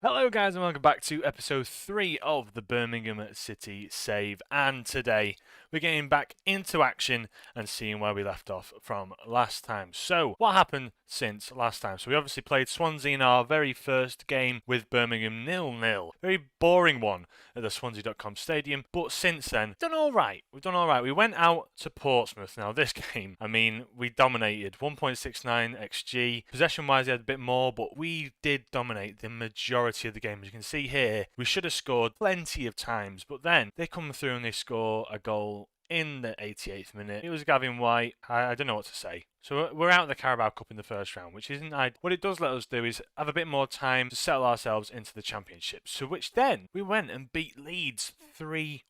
Hello guys and welcome back to episode 3 of the Birmingham City Save, and today we're getting back into action and seeing where we left off from last time. So what happened since last time? So we obviously played Swansea in our very first game with Birmingham 0-0. Very boring one at the Swansea.com stadium, but since then we've done alright. We went out to Portsmouth. Now this game, we dominated. 1.69 XG. Possession wise they had a bit more, but we did dominate the majority of the game. As you can see here, we should have scored plenty of times, but then they come through and they score a goal in the 88th minute. It was Gavin White. I don't know what to say. So we're out of the Carabao Cup in the first round, which isn't ideal. What it does let us do is have a bit more time to settle ourselves into the Championship. So which then we went and beat Leeds 3-1.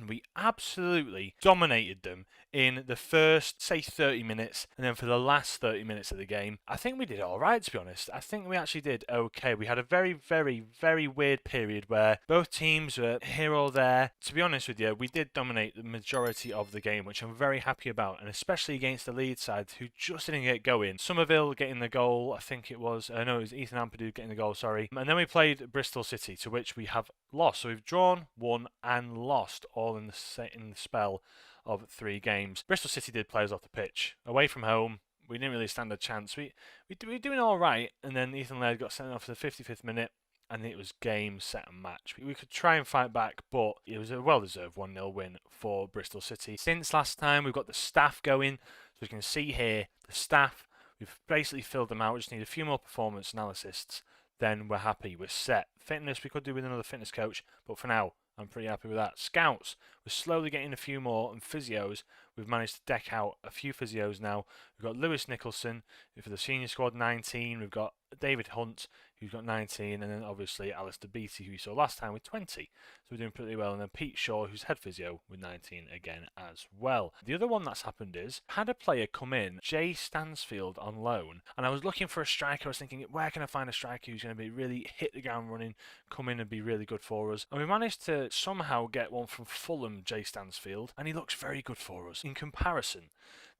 We absolutely dominated them in the first, say, 30 minutes, and then for the last 30 minutes of the game, I think we did all right, to be honest. I think we actually did okay. We had a very, very, very weird period where both teams were here or there. To be honest with you, we did dominate the majority of the game, which I'm very happy about, and especially against the Leeds side, who just didn't get going. Somerville getting the goal, I think it was. No, it was Ethan Ampadu getting the goal, sorry. And then we played Bristol City, to which we have lost. So we've drawn, won, and lost all in the spell of 3 games. Bristol City did play us off the pitch. Away from home, we didn't really stand a chance. We were doing all right, and then Ethan Laird got sent off for the 55th minute, and it was game, set, and match. We could try and fight back, but it was a well-deserved 1-0 win for Bristol City. Since last time, we've got the staff going. So you can see here, the staff, we've basically filled them out. We just need a few more performance analysts. Then we're happy, we're set. Fitness, we could do with another fitness coach, but for now, I'm pretty happy with that. Scouts, we're slowly getting a few more, and physios, we've managed to deck out a few physios now. We've got Lewis Nicholson, who for the senior squad, 19. We've got David Hunt, who's got 19, and then obviously Alistair Beattie, who we saw last time with 20. So we're doing pretty well. And then Pete Shaw, who's head physio, with 19 again as well. The other one that's happened is, had a player come in, Jay Stansfield on loan, and I was looking for a striker. I was thinking, where can I find a striker who's going to be really hit the ground running, come in and be really good for us? And we managed to somehow get one from Fulham, Jay Stansfield, and he looks very good for us in comparison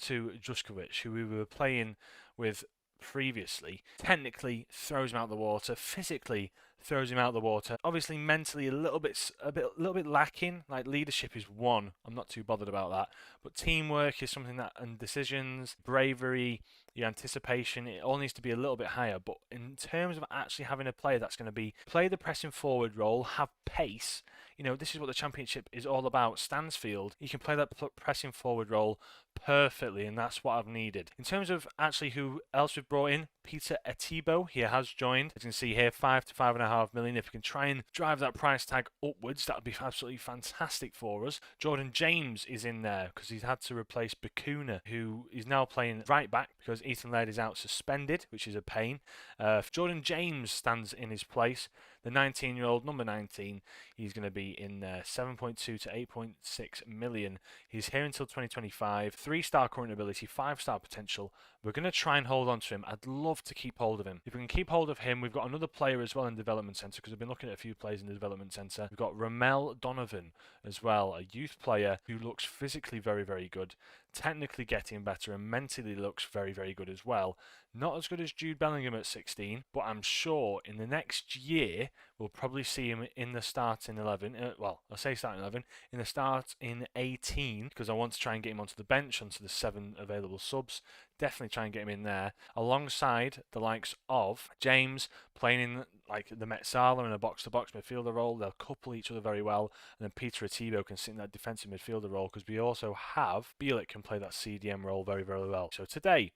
to Juskovic, who we were playing with previously. Technically throws him out the water, physically throws him out the water. Obviously mentally a little bit lacking. Like leadership is one. I'm not too bothered about that. But teamwork is something that, and decisions, bravery, your anticipation, it all needs to be a little bit higher. But in terms of actually having a player that's going to play the pressing forward role, have pace, this is what the Championship is all about. Stansfield, he can play that pressing forward role perfectly, and that's what I've needed. In terms of actually who else we've brought in, Peter Etibo, he has joined. As you can see here, 5 to 5.5 million. If we can try and drive that price tag upwards, that would be absolutely fantastic for us. Jordan James is in there because he's had to replace Bakuna, who is now playing right back because Ethan Laird is out suspended, which is a pain. Jordan James stands in his place. The 19-year-old, number 19, he's going to be in there, 7.2 to 8.6 million. He's here until 2025, 3-star current ability, 5-star potential. We're going to try and hold on to him. I'd love to keep hold of him. If we can keep hold of him, we've got another player as well in the development centre, because I've been looking at a few players in the development centre. We've got Ramel Donovan as well, a youth player who looks physically very, very good, technically getting better, and mentally looks very, very good as well. Not as good as Jude Bellingham at 16, but I'm sure in the next year we'll probably see him in the starting 11. I'll say starting 11, in the start in 18, because I want to try and get him onto the bench, onto the 7 available subs. Definitely try and get him in there, alongside the likes of James, playing in like the Metzala in a box-to-box midfielder role. They'll couple each other very well, and then Peter Atibo can sit in that defensive midfielder role, because we also have Bielik can play that CDM role very, very well. So today,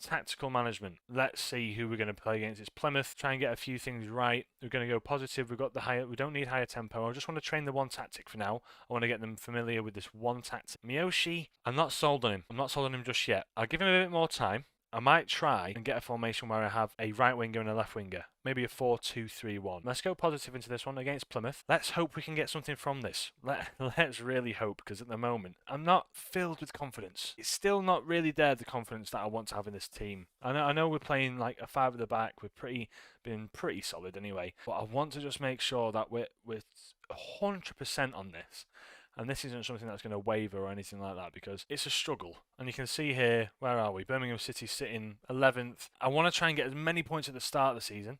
tactical management. Let's see who we're going to play against. It's Plymouth. Try and get a few things right. We're going to go positive. We don't need higher tempo. I just want to train the one tactic for now. I want to get them familiar with this one tactic. Miyoshi, I'm not sold on him. I'm not sold on him just yet. I'll give him a bit more time. I might try and get a formation where I have a right winger and a left winger. Maybe a 4-2-3-1. Let's go positive into this one against Plymouth. Let's hope we can get something from this. Let's really hope, because at the moment, I'm not filled with confidence. It's still not really there, the confidence that I want to have in this team. I know we're playing like a 5 at the back. We're been pretty solid anyway. But I want to just make sure that we're 100% on this. And this isn't something that's going to waver or anything like that, because it's a struggle. And you can see here, where are we? Birmingham City sitting 11th. I want to try and get as many points at the start of the season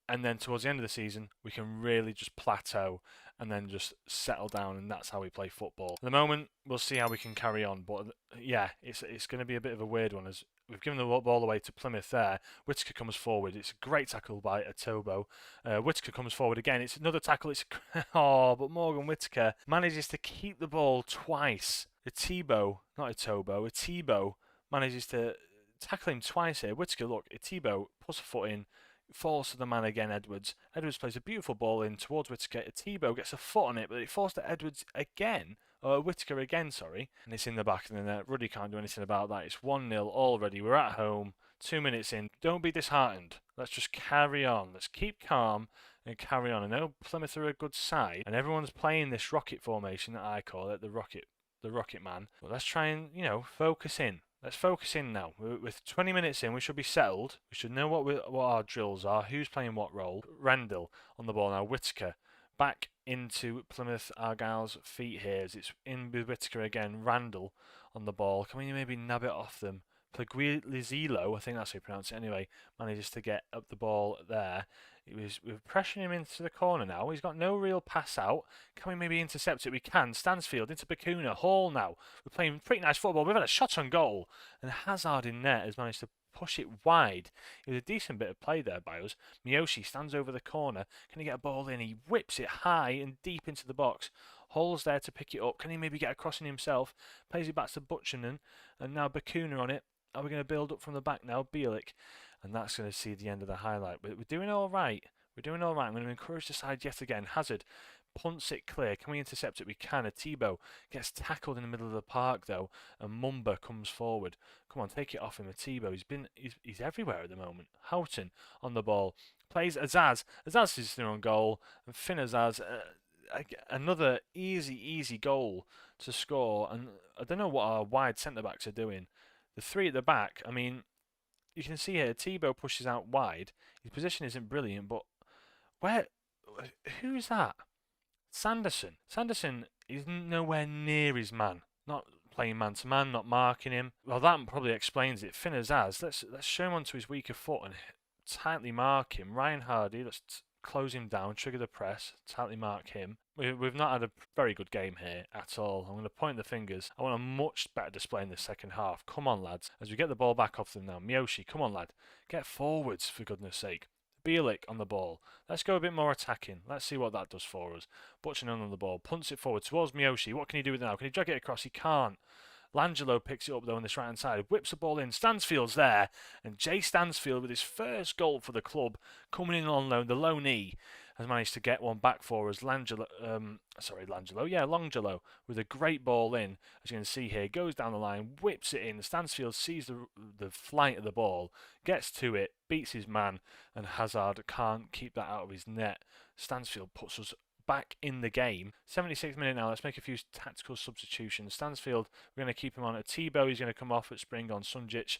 and then towards the end of the season, we can really just plateau and then just settle down, and that's how we play football. At the moment, we'll see how we can carry on, but yeah, it's going to be a bit of a weird one as we've given the ball away to Plymouth there. Whitaker comes forward. It's a great tackle by Atobo. Whitaker comes forward again. It's another tackle. But Morgan Whitaker manages to keep the ball twice. Atobo manages to tackle him twice here. Whitaker, look, Atobo puts a foot in, falls to the man again, Edwards. Edwards plays a beautiful ball in towards Whitaker. Atobo gets a foot on it, but it falls to Edwards again. Whitaker again, sorry. And it's in the back of the net. Ruddy can't do anything about that. It's 1-0 already. We're at home. 2 minutes in. Don't be disheartened. Let's just carry on. Let's keep calm and carry on. I know Plymouth are a good side, and everyone's playing this rocket formation that I call it, the rocket man. But let's try and, focus in. Let's focus in now. With 20 minutes in, we should be settled. We should know what our drills are, who's playing what role. Randall on the ball now. Whitaker back into Plymouth Argyle's feet here as it's in with Whitaker again. Randall on the ball. Can we maybe nab it off them? Plaguilizilo, I think that's how you pronounce it anyway, manages to get up the ball there. We're pressuring him into the corner now. He's got no real pass out. Can we maybe intercept it? We can. Stansfield into Bacuna. Hall now. We're playing pretty nice football. We've had a shot on goal. And Hazard in net has managed to push it wide. It was a decent bit of play there by us. Miyoshi stands over the corner. Can he get a ball in? He whips it high and deep into the box. Hall's there to pick it up. Can he maybe get a crossing himself? Plays it back to Butchernan. And now Bacuna on it. Are we going to build up from the back now? Bielik. And that's going to see the end of the highlight. But we're doing all right. We're doing all right. I'm going to encourage the side yet again. Hazard punts it clear. Can we intercept it? We can. Atibo gets tackled in the middle of the park though, and Mumba comes forward. Come on, take it off him. Atibo. He's everywhere at the moment. Houghton on the ball. Plays Azaz. Azaz is still on goal. And Finn Azaz, another easy goal to score. And I don't know what our wide centre-backs are doing. The three at the back, I mean, you can see here, Thibaut pushes out wide. His position isn't brilliant, but who's that? Sanderson. Sanderson is nowhere near his man. Not playing man-to-man, not marking him. Well, that probably explains it. Finn Azaz, let's show him onto his weaker foot and tightly mark him. Ryan Hardy, let's close him down, trigger the press, tightly mark him. We've not had a very good game here at all. I'm going to point the fingers. I want a much better display in the second half. Come on, lads. As we get the ball back off them now. Miyoshi, come on, lad. Get forwards, for goodness sake. Bielik on the ball. Let's go a bit more attacking. Let's see what that does for us. Butchernan on the ball. Punts it forward towards Miyoshi. What can he do with it now? Can he drag it across? He can't. Langelo picks it up though on this right hand side, whips the ball in. Stansfield's there, and Jay Stansfield with his first goal for the club, coming in on loan. The loanee has managed to get one back for us. Longelo with a great ball in. As you can see here, goes down the line, whips it in. Stansfield sees the flight of the ball, gets to it, beats his man, and Hazard can't keep that out of his net. Stansfield puts us back in the game. 76th minute now. Let's make a few tactical substitutions. Stansfield, we're going to keep him on at Tebow. He's going to come off at spring on Sunjic.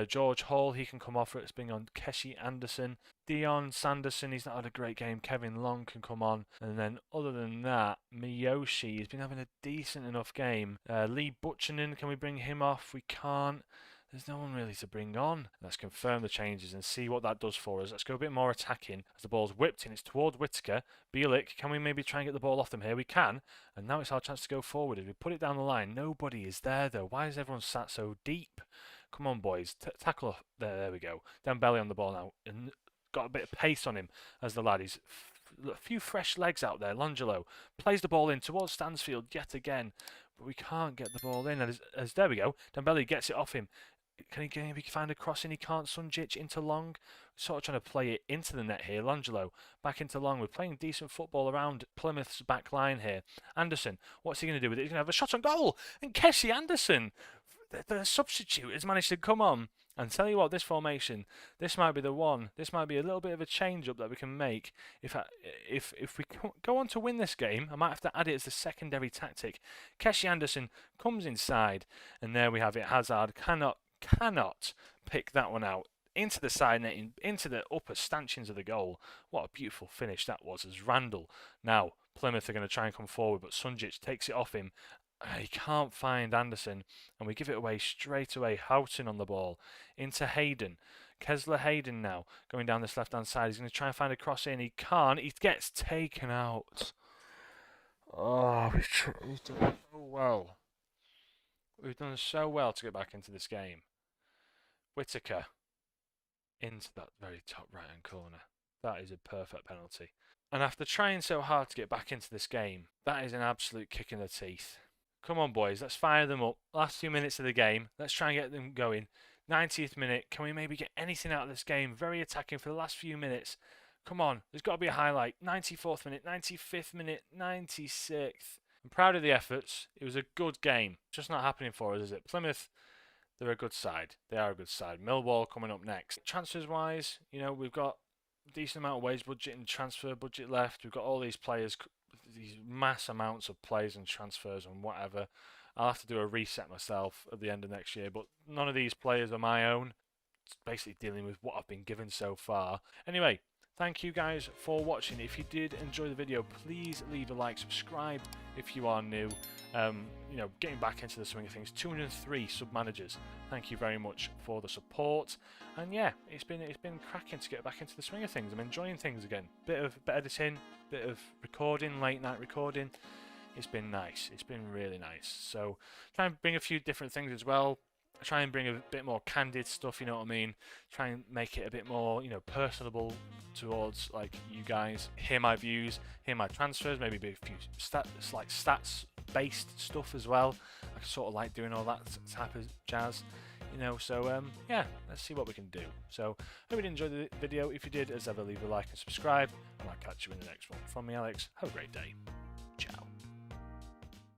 George Hall, he can come off at spring on Keshi Anderson. Dion Sanderson, he's not had a great game. Kevin Long can come on. And then other than that, Miyoshi, he's been having a decent enough game. Lee Butchernan, can we bring him off? We can't. There's no one really to bring on. Let's confirm the changes and see what that does for us. Let's go a bit more attacking as the ball's whipped in. It's towards Whitaker. Bielik, can we maybe try and get the ball off them here? We can. And now it's our chance to go forward. If we put it down the line, nobody is there though. Why is everyone sat so deep? Come on, boys. Tackle. There we go. Dembele on the ball now. And got a bit of pace on him as the lad. He's a few fresh legs out there. Langelo plays the ball in towards Stansfield yet again. But we can't get the ball in. As there we go. Dembele gets it off him. Can he maybe find a crossing? He can't. Sunjic into Long. Sort of trying to play it into the net here. Langelo back into Long. We're playing decent football around Plymouth's back line here. Anderson, what's he going to do with it? He's going to have a shot on goal. And Keshi Anderson, the substitute, has managed to come on. And tell you what, this formation, this might be the one. This might be a little bit of a change-up that we can make. If we go on to win this game, I might have to add it as the secondary tactic. Keshi Anderson comes inside. And there we have it. Hazard cannot pick that one out into the side net, into the upper stanchions of the goal. What a beautiful finish that was as Randall. Now Plymouth are going to try and come forward, but Sunjic takes it off him. He can't find Anderson, and we give it away straight away. Houghton on the ball into Hayden. Kesler Hayden now going down this left-hand side. He's going to try and find a cross in. He can't. He gets taken out. Oh, we've done so well. We've done so well to get back into this game. Whittaker into that very top right-hand corner. That is a perfect penalty. And after trying so hard to get back into this game, that is an absolute kick in the teeth. Come on, boys, let's fire them up. Last few minutes of the game, let's try and get them going. 90th minute, can we maybe get anything out of this game? Very attacking for the last few minutes. Come on, there's got to be a highlight. 94th minute, 95th minute, 96th. I'm proud of the efforts. It was a good game. Just not happening for us, is it? Plymouth, they're a good side. They are a good side. Millwall coming up next. Transfers-wise, we've got a decent amount of wage budget and transfer budget left. We've got all these players, these mass amounts of players and transfers and whatever. I'll have to do a reset myself at the end of next year, but none of these players are my own. It's basically dealing with what I've been given so far. Anyway, thank you guys for watching. If you did enjoy the video, please leave a like, subscribe if you are new. Getting back into the swing of things. 203 sub-managers. Thank you very much for the support. And yeah, it's been cracking to get back into the swing of things. I'm enjoying things again. Bit of editing, bit of recording, late night recording. It's been nice. It's been really nice. So try and bring a few different things as well. Try and bring a bit more candid stuff, you know what I mean? Try and make it a bit more, personable towards like you guys. Hear my views, hear my transfers, maybe a few stats-based stuff as well. I sort of like doing all that type of jazz, So yeah, let's see what we can do. So hope you did enjoy the video. If you did, as ever, leave a like and subscribe, and I'll catch you in the next one. From me, Alex. Have a great day.